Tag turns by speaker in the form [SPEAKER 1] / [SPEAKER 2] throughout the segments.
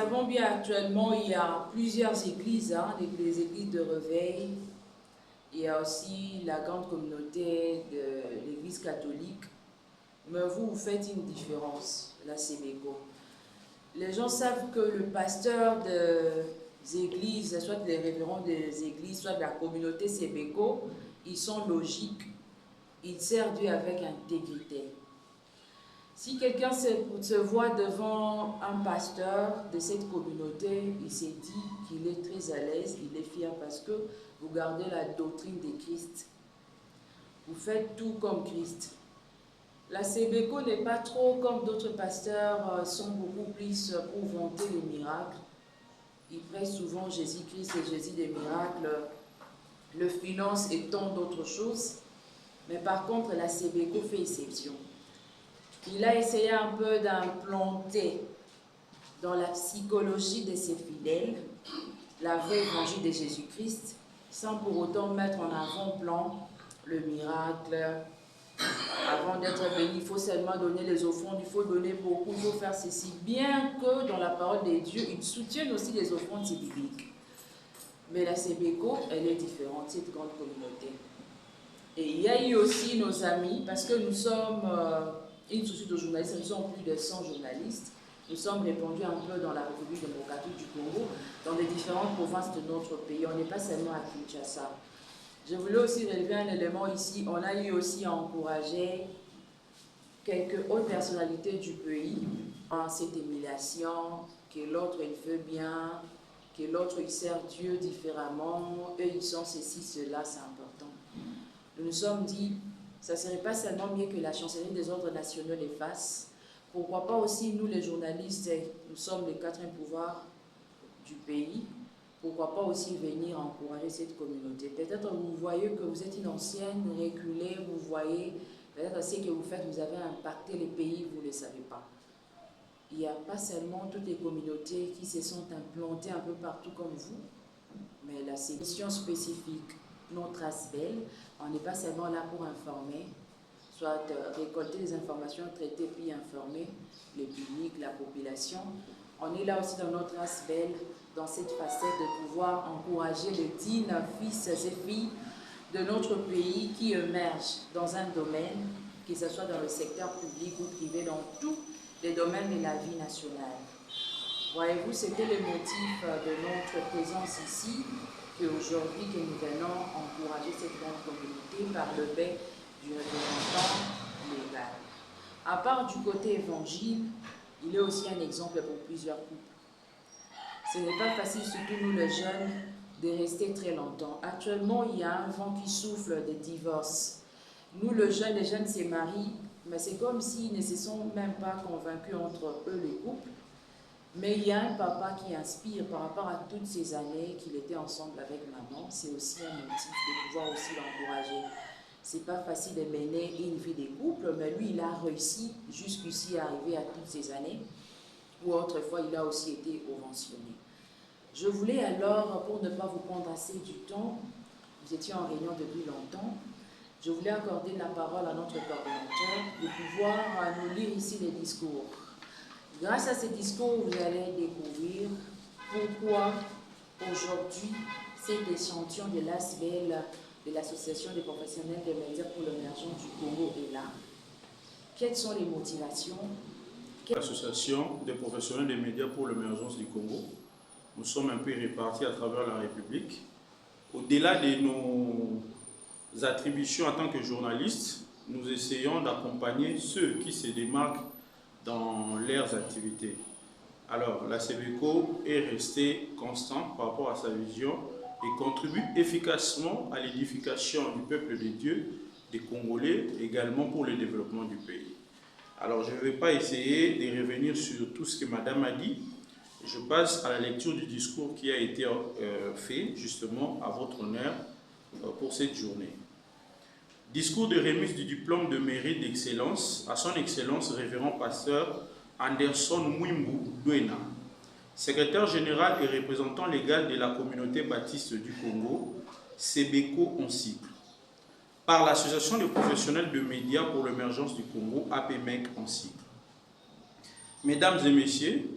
[SPEAKER 1] savons bien actuellement, il y a plusieurs églises, les églises de réveil. Il y a aussi la grande communauté de l'église catholique. Mais vous faites une différence, la Séméco. Les gens savent que le pasteur des églises, soit les révérends des églises, soit de la communauté Séméco, ils sont logiques. Ils servent Dieu avec intégrité. Si quelqu'un se voit devant un pasteur de cette communauté, il s'est dit qu'il est très à l'aise, il est fier parce que vous gardez la doctrine de Christ. Vous faites tout comme Christ. La Séméco n'est pas trop comme d'autres pasteurs, sont beaucoup plus pour vanter les miracles. Ils prêchent souvent Jésus-Christ et Jésus des miracles, le finance et tant d'autres choses. Mais par contre, la Séméco fait exception. Il a essayé un peu d'implanter dans la psychologie de ses fidèles la vraie évangile de Jésus-Christ, sans pour autant mettre en avant-plan le miracle. Avant d'être béni, il faut seulement donner les offrandes, il faut donner beaucoup, il faut faire ceci. Bien que dans la parole de Dieu, ils soutiennent aussi les offrandes, c'est biblique. Mais la Séméco, elle est différente, cette grande communauté. Et il y a eu aussi nos amis, parce que nous sommes une société de journalistes, nous sommes plus de 100 journalistes. Nous sommes répandus un peu dans la République démocratique du Congo, dans les différentes provinces de notre pays. On n'est pas seulement à Kinshasa. Je voulais aussi relever un élément ici. On a eu aussi à encourager quelques hautes personnalités du pays en cette émulation, que l'autre il fait bien, que l'autre il sert Dieu différemment, eux ils sont ceci, cela, c'est important. Nous nous sommes dit, ça ne serait pas seulement mieux que la chancellerie des ordres nationaux les fasse. Pourquoi pas aussi nous les journalistes, nous sommes les quatrième pouvoir du pays, pourquoi pas aussi venir encourager cette communauté. Peut-être vous voyez que vous êtes une ancienne, reculée, vous voyez, peut-être ce que vous faites, vous avez impacté les pays, vous ne le savez pas. Il n'y a pas seulement toutes les communautés qui se sont implantées un peu partout comme vous, mais là c'est une mission spécifique. Notre aspect, on n'est pas seulement là pour informer, soit récolter des informations, traiter puis informer le public, la population. On est là aussi dans notre aspect, dans cette facette de pouvoir encourager les dignes fils et filles de notre pays qui émergent dans un domaine, que ce soit dans le secteur public ou privé, dans tous les domaines de la vie nationale. Voyez-vous, c'était le motif de notre présence ici, qu'aujourd'hui que nous venons encourager cette grande communauté par le biais du représentant légal. À part du côté évangile, il est aussi un exemple pour plusieurs couples. Ce n'est pas facile, surtout nous les jeunes, de rester très longtemps. Actuellement, il y a un vent qui souffle de divorce. Nous, les jeunes se marient, mais c'est comme s'ils ne se sont même pas convaincus entre eux, les couples. Mais il y a un papa qui inspire par rapport à toutes ces années qu'il était ensemble avec maman. C'est aussi un motif de pouvoir aussi l'encourager. C'est pas facile de mener une vie de couple, mais lui, il a réussi jusqu'ici à arriver à toutes ces années, où autrefois, il a aussi été conventionné. Je voulais alors, pour ne pas vous prendre assez du temps, nous étions en réunion depuis longtemps, je voulais accorder la parole à notre coordinateur de pouvoir nous lire ici les discours. Grâce à ces discours, vous allez découvrir pourquoi aujourd'hui cet échantillon de l'ASBEL, de l'Association des professionnels des médias pour l'émergence du Congo est là. Quelles sont les motivations?
[SPEAKER 2] L'Association des professionnels des médias pour l'émergence du Congo, nous sommes un peu répartis à travers la République. Au-delà de nos attributions en tant que journalistes, nous essayons d'accompagner ceux qui se démarquent dans leurs activités. Alors, la Séméco est restée constante par rapport à sa vision et contribue efficacement à l'édification du peuple de Dieu, des Congolais, également pour le développement du pays. Alors, je ne vais pas essayer de revenir sur tout ce que Madame a dit. Je passe à la lecture du discours qui a été fait justement à votre honneur pour cette journée. Discours de remise du diplôme de mérite d'excellence à son Excellence révérend pasteur Anderson Mwimbu Douena, secrétaire général et représentant légal de la communauté baptiste du Congo, Séméco en cycle, par l'Association des professionnels de médias pour l'émergence du Congo, APMEC en cycle. Mesdames et messieurs,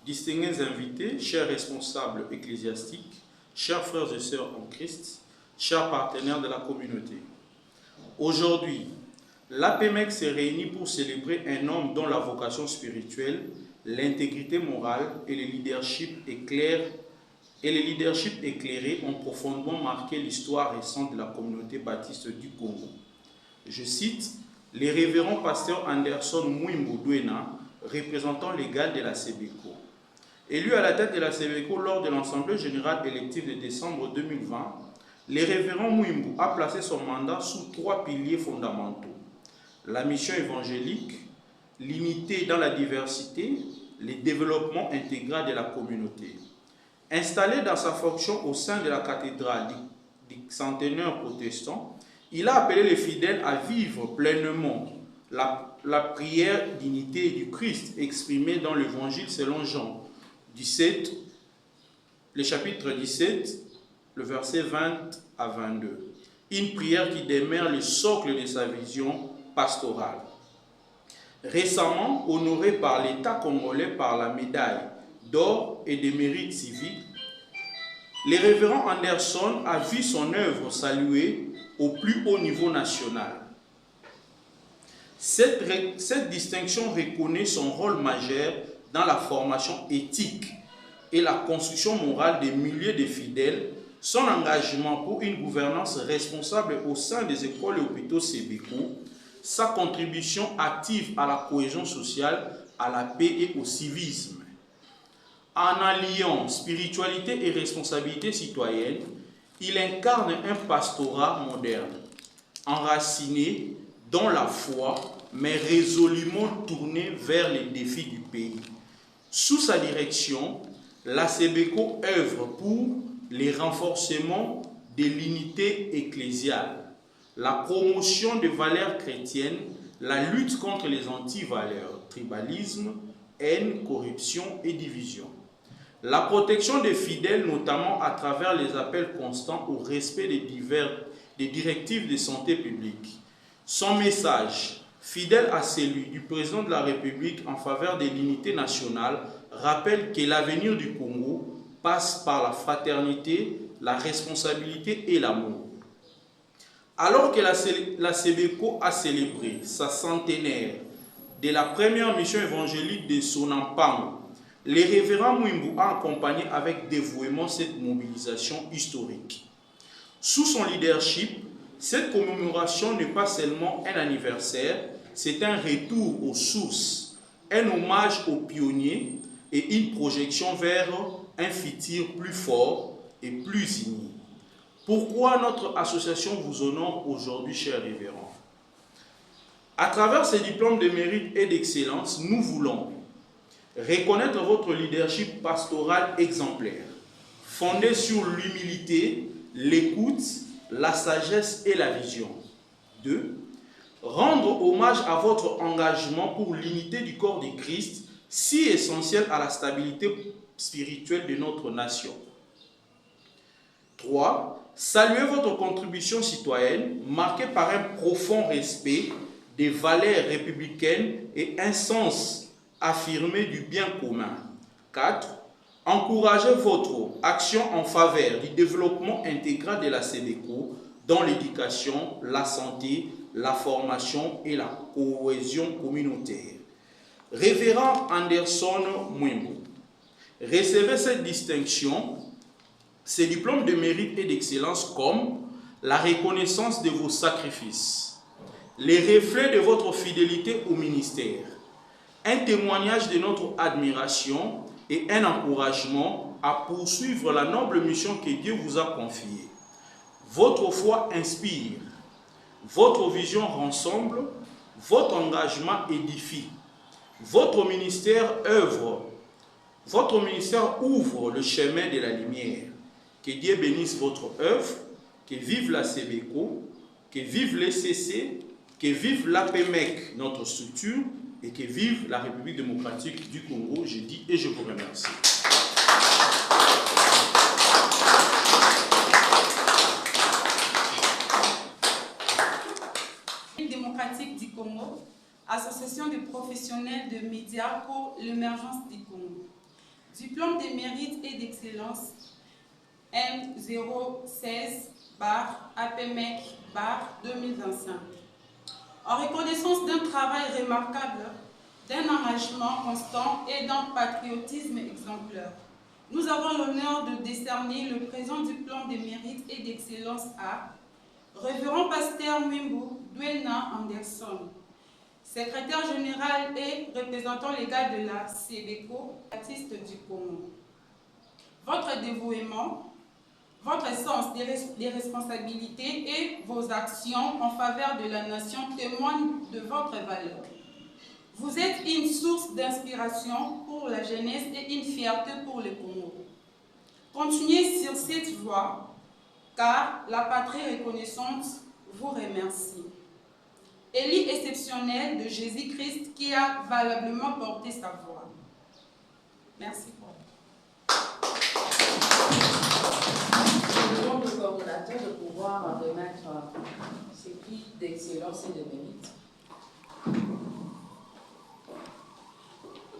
[SPEAKER 2] distingués invités, chers responsables ecclésiastiques, chers frères et sœurs en Christ, chers partenaires de la communauté. Aujourd'hui, l'APMEC s'est réunie pour célébrer un homme dont la vocation spirituelle, l'intégrité morale et le leadership éclairé ont profondément marqué l'histoire récente de la communauté baptiste du Congo. Je cite les révérends pasteurs Anderson Mwimbo Douena, représentant légal de la SEBECO. Élu à la tête de la SEBECO lors de l'Assemblée générale élective de décembre 2020, le révérend Mwimbo a placé son mandat sous 3 piliers fondamentaux: la mission évangélique, l'unité dans la diversité, le développement intégral de la communauté. Installé dans sa fonction au sein de la cathédrale du centenaire protestant, il a appelé les fidèles à vivre pleinement la prière d'unité du Christ exprimée dans l'évangile selon Jean 17, le chapitre 17, le verset 20 à 22. Une prière qui demeure le socle de sa vision pastorale. Récemment honoré par l'État congolais par la médaille d'or et des mérites civiques, le révérend Anderson a vu son œuvre saluée au plus haut niveau national. Cette distinction reconnaît son rôle majeur dans la formation éthique et la construction morale des milliers de fidèles, son engagement pour une gouvernance responsable au sein des écoles et hôpitaux SEBECO, sa contribution active à la cohésion sociale, à la paix et au civisme. En alliant spiritualité et responsabilité citoyenne, il incarne un pastorat moderne, enraciné dans la foi, mais résolument tourné vers les défis du pays. Sous sa direction, la SEBECO œuvre pour le renforcement de l'unité ecclésiale, la promotion des valeurs chrétiennes, la lutte contre les antivaleurs, tribalisme, haine, corruption et division. La protection des fidèles, notamment à travers les appels constants au respect des directives de santé publique. Son message, fidèle à celui du président de la République en faveur de l'unité nationale, rappelle que l'avenir du Congo passe par la fraternité, la responsabilité et l'amour. Alors que la SEBECO a célébré sa centenaire de la première mission évangélique de Sonampango, le révérend Mwimbo a accompagné avec dévouement cette mobilisation historique. Sous son leadership, cette commémoration n'est pas seulement un anniversaire, c'est un retour aux sources, un hommage aux pionniers et une projection vers un futur plus fort et plus uni. Pourquoi notre association vous honore aujourd'hui, chers révérends? À travers ces diplômes de mérite et d'excellence, nous voulons reconnaître votre leadership pastoral exemplaire, fondé sur l'humilité, l'écoute, la sagesse et la vision. 2. Rendre hommage à votre engagement pour l'unité du corps de Christ, si essentiel à la stabilité spirituelle de notre nation. 3. Saluer votre contribution citoyenne, marquée par un profond respect des valeurs républicaines et un sens affirmé du bien commun. 4. Encourager votre action en faveur du développement intégral de la SEBECO dans l'éducation, la santé, la formation et la cohésion communautaire. Révérend Anderson Mwimbo, recevez cette distinction, ces diplômes de mérite et d'excellence comme la reconnaissance de vos sacrifices, les reflets de votre fidélité au ministère, un témoignage de notre admiration et un encouragement à poursuivre la noble mission que Dieu vous a confiée. Votre foi inspire, votre vision rassemble, votre engagement édifie, votre ministère ouvre le chemin de la lumière. Que Dieu bénisse votre œuvre, que vive la SEBECO, que vive l'ECC, que vive l'APMEC, notre structure, et que vive la République démocratique du Congo, je dis et je vous remercie.
[SPEAKER 3] Démocratique du Congo, association de professionnels de médias pour l'émergence du Congo. diplôme de mérite et d'excellence M016/APMEC/2025. En reconnaissance d'un travail remarquable, d'un engagement constant et d'un patriotisme exemplaire, nous avons l'honneur de décerner le présent diplôme de mérite et d'excellence à Révérend Pasteur Mwimbu Duena Anderson, secrétaire général et représentant légal de la CEBECO, artiste du Congo. Votre dévouement, votre sens des responsabilités et vos actions en faveur de la nation témoignent de votre valeur. Vous êtes une source d'inspiration pour la jeunesse et une fierté pour le Congo. Continuez sur cette voie, car la patrie reconnaissante vous remercie. Élie exceptionnel de Jésus-Christ qui a valablement porté sa voix. Merci pour
[SPEAKER 1] Je demande au coordonnateur de pouvoir remettre ces prix d'excellence et de mérite.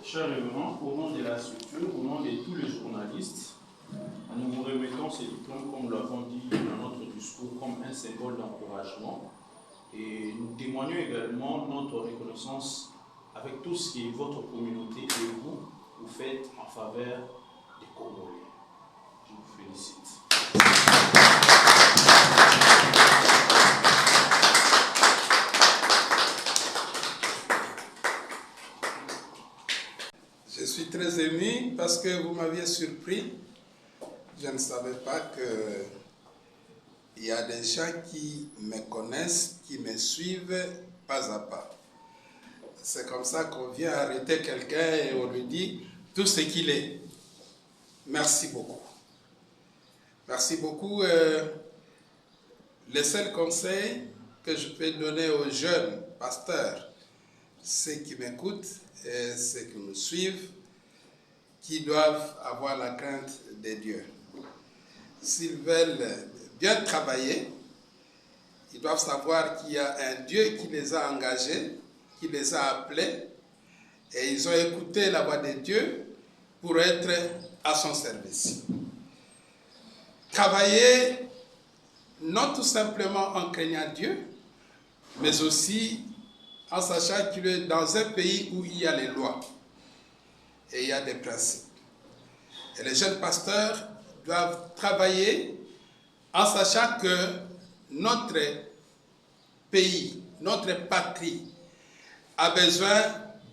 [SPEAKER 2] Chers révérends, au nom de la structure, au nom de tous les journalistes, nous vous remettons ces diplômes, comme nous l'avons dit dans notre discours, comme un symbole d'encouragement. Et nous témoignons également notre reconnaissance avec tout ce que votre communauté et vous faites en faveur des Congolais. Je vous félicite.
[SPEAKER 4] Je suis très ému parce que vous m'aviez surpris. Je ne savais pas qu'il y a des gens qui me connaissent, qui me suivent pas à pas. C'est comme ça qu'on vient arrêter quelqu'un et on lui dit tout ce qu'il est. Merci beaucoup. Merci beaucoup. Le seul conseil que je peux donner aux jeunes pasteurs, ceux qui m'écoutent et ceux qui me suivent, qui doivent avoir la crainte de Dieu. S'ils veulent bien travailler, ils doivent savoir qu'il y a un Dieu qui les a engagés, qui les a appelés, et ils ont écouté la voix de Dieu pour être à son service. Travailler, non tout simplement en craignant Dieu, mais aussi en sachant qu'il est dans un pays où il y a les lois et il y a des principes. Et les jeunes pasteurs doivent travailler en sachant que notre pays, notre patrie, a besoin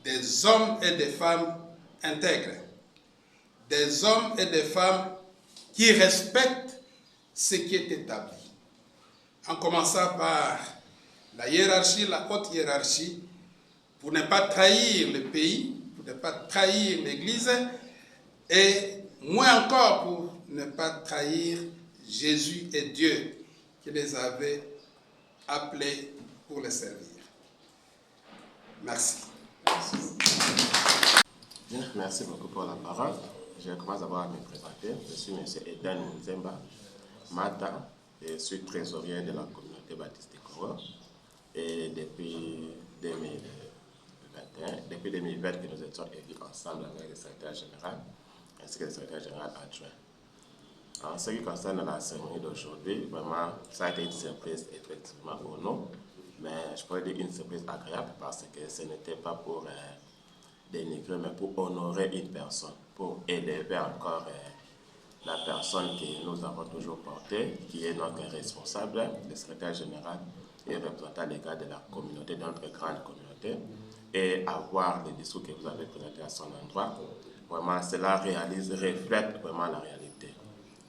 [SPEAKER 4] des hommes et des femmes intègres, des hommes et des femmes qui respectent ce qui est établi. En commençant par la hiérarchie, la haute hiérarchie, pour ne pas trahir le pays, pour ne pas trahir l'Église, et moins encore pour ne pas trahir Jésus et Dieu qui les avait appelés pour les servir. Merci.
[SPEAKER 5] Bien, merci beaucoup pour la parole. Je commence d'abord à me présenter. Je suis M. Eden Nzemba Mata. Je suis trésorier de la communauté baptiste du Congo. Et depuis 2020 que nous étions élus ensemble avec le secrétaire général ainsi que le secrétaire général adjoint. En ce qui concerne la cérémonie d'aujourd'hui, vraiment, ça a été une surprise effectivement pour nous, mais je pourrais dire une surprise agréable parce que ce n'était pas pour dénigrer, mais pour honorer une personne, pour élever encore la personne que nous avons toujours portée, qui est notre responsable, le secrétaire général et représentant légal de la communauté, de notre grande communauté, et avoir le discours que vous avez présenté à son endroit, vraiment cela reflète vraiment la réalité.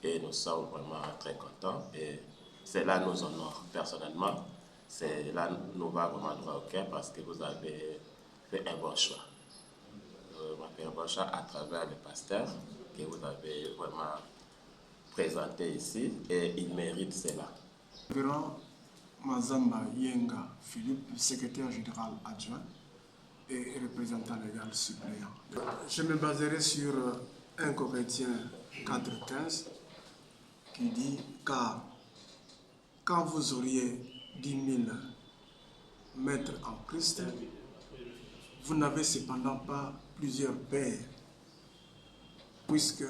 [SPEAKER 5] Et nous sommes vraiment très contents et cela nous honore personnellement. Cela nous va vraiment droit au cœur parce que vous avez fait un bon choix. Vous avez fait un bon choix à travers le pasteur que vous avez vraiment présenté ici et il mérite cela.
[SPEAKER 6] Révérend Mazamba Yenga Philippe, secrétaire général adjoint et représentant légal suppléant. Je me baserai sur 1 Corinthiens 4,15 qui dit « Car quand vous auriez 10 000 maîtres en Christ, vous n'avez cependant pas plusieurs pères. puisque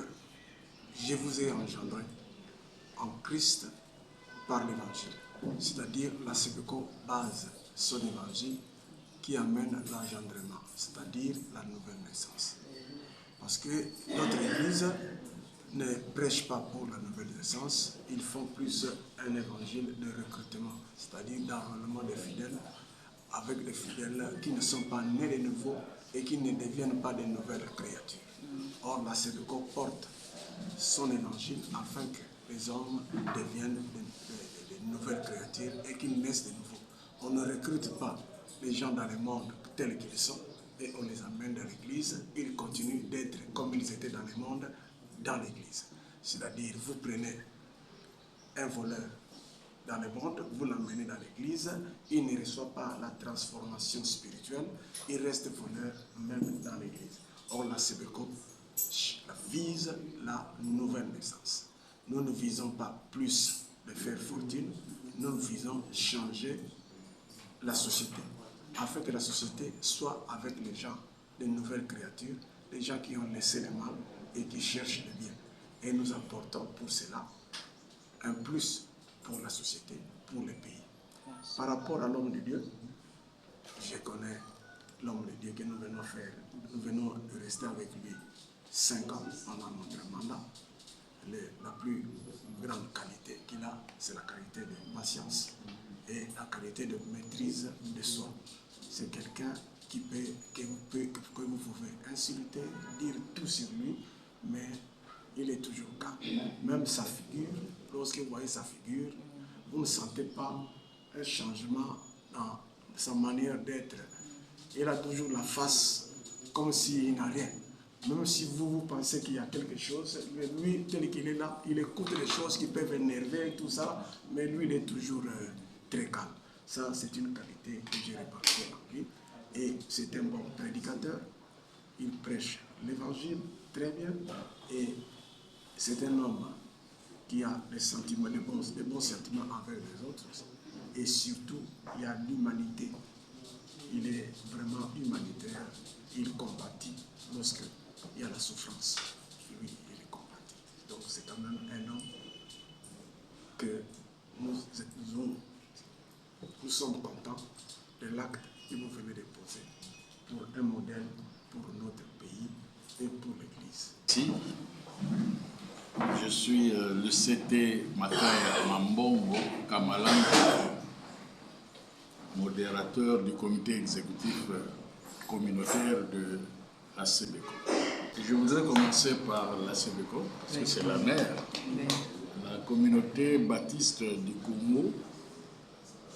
[SPEAKER 6] je vous ai engendré en Christ par l'évangile. C'est-à-dire la SEBECO base son évangile qui amène l'engendrement, c'est-à-dire la nouvelle naissance. Parce que notre Église ne prêche pas pour la nouvelle naissance, ils font plus un évangile de recrutement, c'est-à-dire d'enrôlement des fidèles, avec des fidèles qui ne sont pas nés de nouveau et qui ne deviennent pas de nouvelles créatures. Or, la SEBECO porte son évangile afin que les hommes deviennent de nouvelles créatures et qu'ils naissent de nouveau. On ne recrute pas les gens dans le monde tels qu'ils sont et on les amène dans l'église. Ils continuent d'être comme ils étaient dans le monde, dans l'église. C'est-à-dire, vous prenez un voleur dans le monde, vous l'amenez dans l'église, il ne reçoit pas la transformation spirituelle, il reste voleur même dans l'église. Or, la SEBECO vise la nouvelle naissance. Nous ne visons pas plus de faire fortune, nous visons changer la société, afin que la société soit avec les gens, de nouvelles créatures, les gens qui ont laissé le mal et qui cherchent le bien. Et nous apportons pour cela un plus pour la société, pour le pays. Par rapport à l'homme de Dieu, je connais l'homme de Dieu que nous venons faire. Nous venons de rester avec lui 5 ans pendant notre mandat. La plus grande qualité qu'il a, c'est la qualité de patience et la qualité de maîtrise de soi. C'est quelqu'un que vous pouvez insulter, dire tout sur lui, mais il est toujours calme. Même sa figure, lorsque vous voyez sa figure, vous ne sentez pas un changement dans sa manière d'être. Il a toujours la face comme s'il n'a rien. Même si vous pensez qu'il y a quelque chose, mais lui, tel qu'il est là, il écoute les choses qui peuvent énerver et tout ça, mais lui, il est toujours très calme. Ça, c'est une qualité que j'ai remarquée en lui. Et c'est un bon prédicateur. Il prêche l'évangile très bien. Et c'est un homme qui a des sentiments, des bons sentiments envers les autres. Et surtout, il y a l'humanité. Il est vraiment humanitaire. Il compatit lorsque il y a la souffrance. Lui, il est compatit. Donc c'est quand même un homme que nous sommes contents de l'acte que vous venez de poser pour un modèle pour notre pays et pour l'Église.
[SPEAKER 7] Si, je suis le CT Makaya Mambongo Kamalanga, modérateur du comité exécutif communautaire de la SEBECO. Je voudrais commencer par la SEBECO, parce que c'est la mère. La communauté baptiste du Congo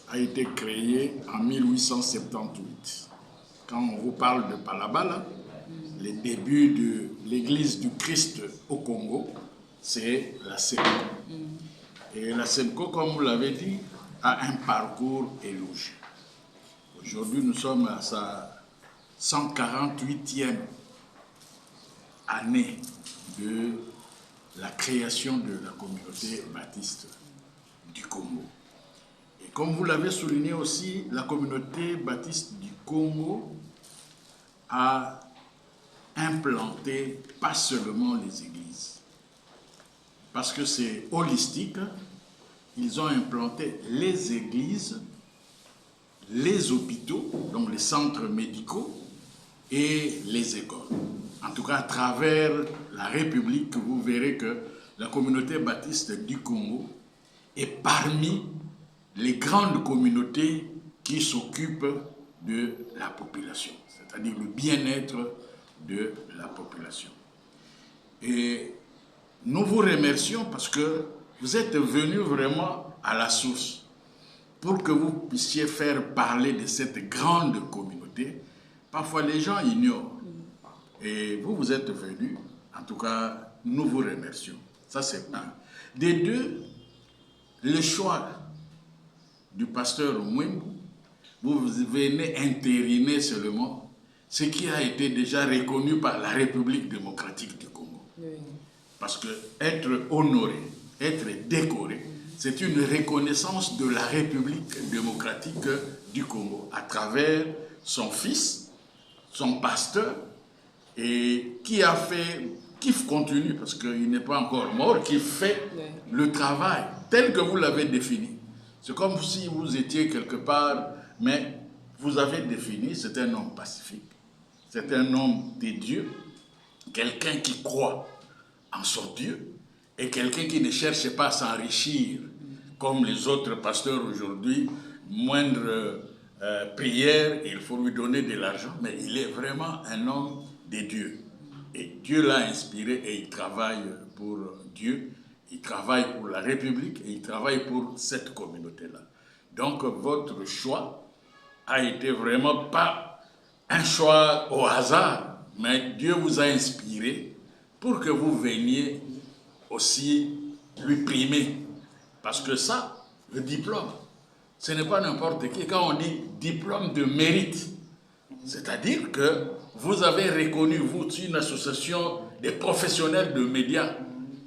[SPEAKER 7] a été créée en 1878. Quand on vous parle de Palabala, les débuts de l'Église du Christ au Congo, c'est la SEBECO. Et la SEBECO, comme vous l'avez dit, a un parcours élogieux. Aujourd'hui, nous sommes à sa 148e année de la création de la communauté baptiste du Congo. Et comme vous l'avez souligné aussi, la communauté baptiste du Congo a implanté pas seulement les églises, parce que c'est holistique. Ils ont implanté les églises, les hôpitaux, donc les centres médicaux et les écoles. En tout cas, à travers la République, vous verrez que la communauté baptiste du Congo est parmi les grandes communautés qui s'occupent de la population, c'est-à-dire le bien-être de la population. Et nous vous remercions parce que vous êtes venus vraiment à la source pour que vous puissiez faire parler de cette grande communauté. Parfois, les gens ignorent. Et vous, vous êtes venus. En tout cas, nous vous remercions. Ça, c'est un. Des deux, le choix du pasteur Mwembu, vous venez entériner seulement ce qui a été déjà reconnu par la République démocratique du Congo. Oui. Parce que être honoré, être décoré, c'est une reconnaissance de la République démocratique du Congo à travers son fils, son pasteur, et qui l'actif continu, parce qu'il n'est pas encore mort, qui fait le travail tel que vous l'avez défini. C'est comme si vous étiez quelque part, mais vous avez défini, c'est un homme pacifique, c'est un homme de Dieu, quelqu'un qui croit en son Dieu, et quelqu'un qui ne cherche pas à s'enrichir, comme les autres pasteurs aujourd'hui, moindre prière, il faut lui donner de l'argent, mais il est vraiment un homme de Dieu. Et Dieu l'a inspiré et il travaille pour Dieu, il travaille pour la République et il travaille pour cette communauté-là. Donc votre choix a été vraiment pas un choix au hasard, mais Dieu vous a inspiré pour que vous veniez aussi lui primer. Parce que ça, le diplôme, ce n'est pas n'importe qui. Quand on dit diplôme de mérite, c'est-à-dire que vous avez reconnu, vous, une association des professionnels de médias,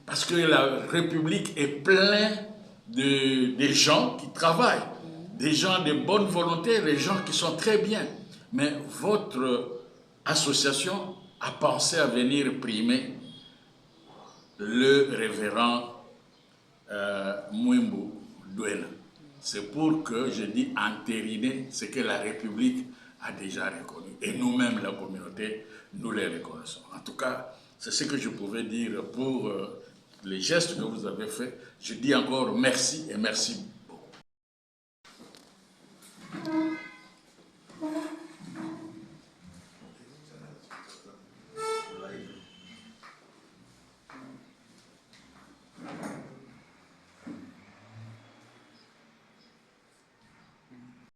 [SPEAKER 7] parce que la République est pleine de gens qui travaillent, des gens de bonne volonté, des gens qui sont très bien. Mais votre association a pensé à venir primer le révérend Mwimbu Douena. C'est pour que je dis entériner ce que la République a déjà reconnu. Et nous-mêmes, la communauté, nous les reconnaissons. En tout cas, c'est ce que je pouvais dire pour les gestes que vous avez faits. Je dis encore merci et merci